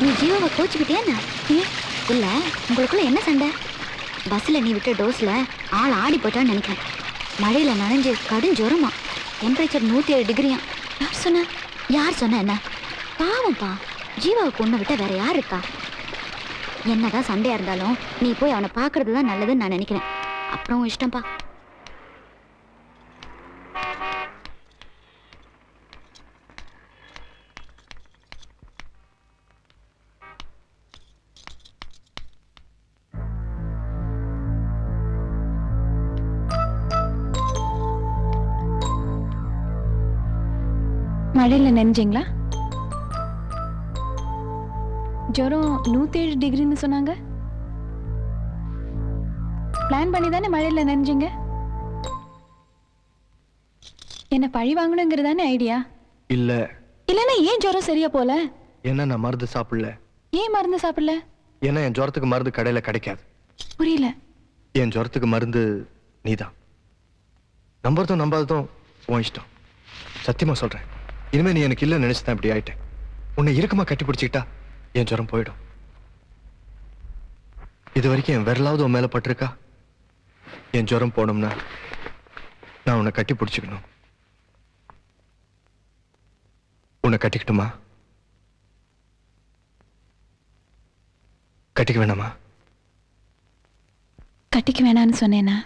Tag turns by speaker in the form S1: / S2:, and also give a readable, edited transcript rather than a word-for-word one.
S1: நீ ஜீவாவை கோச்சுக்கிட்டே என்ன? இல்ல உங்களுக்குள்ள என்ன சண்டை? பஸ்ல நீ விட்ட டோஸ்ல ஆள் ஆடி போட்டான்னு நினைக்கிறேன். மழையில நனைஞ்சு கடும் ஜுரமா, டெம்பரேச்சர் 107 டிகிரியா. யார் சொன்ன? யார் சொன்ன என்ன? பாவம்ப்பா, ஜீவாவை பொண்ணை விட்ட வேற யார் இருக்கா? என்னதான் சண்டையா இருந்தாலும் நீ போய் அவனை பாக்குறது தான் நல்லதுன்னு நான் நினைக்கிறேன். அப்புறம் இஷ்டம்பா.
S2: மழையில நனைஞ்சிங்களா? ஜுரம் 107 டிகிரின்னு சொன்னாங்க. பிளான் பண்ணி தானே மழையில நனைஞ்சிங்க? என்ன பழி வாங்கணுங்கிறதானே ஐடியா?
S3: இல்ல.
S2: இல்லன்னா ஏன் ஜுரம் சரியா போல?
S3: என்ன நான் மருந்து சாப்பிடல.
S2: ஏன் மருந்து சாப்பிடல?
S3: ஏன்னா என் ஜுரத்துக்கு மருந்து கடையில கிடைக்காது.
S2: புரியல.
S3: என் ஜுரத்துக்கு மருந்து நீதான். நம்புறதும் நம்பாததும் உன் இஷ்டம். சத்தியமா சொல்றேன், இனிமே நீ எனக்கு இல்ல நினைச்சுதான் இப்படி ஆயிட்டேன். உன்னை இறுக்கமா கட்டி பிடிச்சிக்கிட்டா என் ஜுரம் போயிடும். இது வரைக்கும் என் விரலாவது உன் மேல பட்டிருக்கா? என் ஜுரம் போனோம்னா நான் உன்னை கட்டி பிடிச்சிக்கணும். உன்னை கட்டிக்கிட்டுமா? கட்டிக்க வேணாமா?
S2: கட்டிக்க வேணான்னு சொன்னேனா?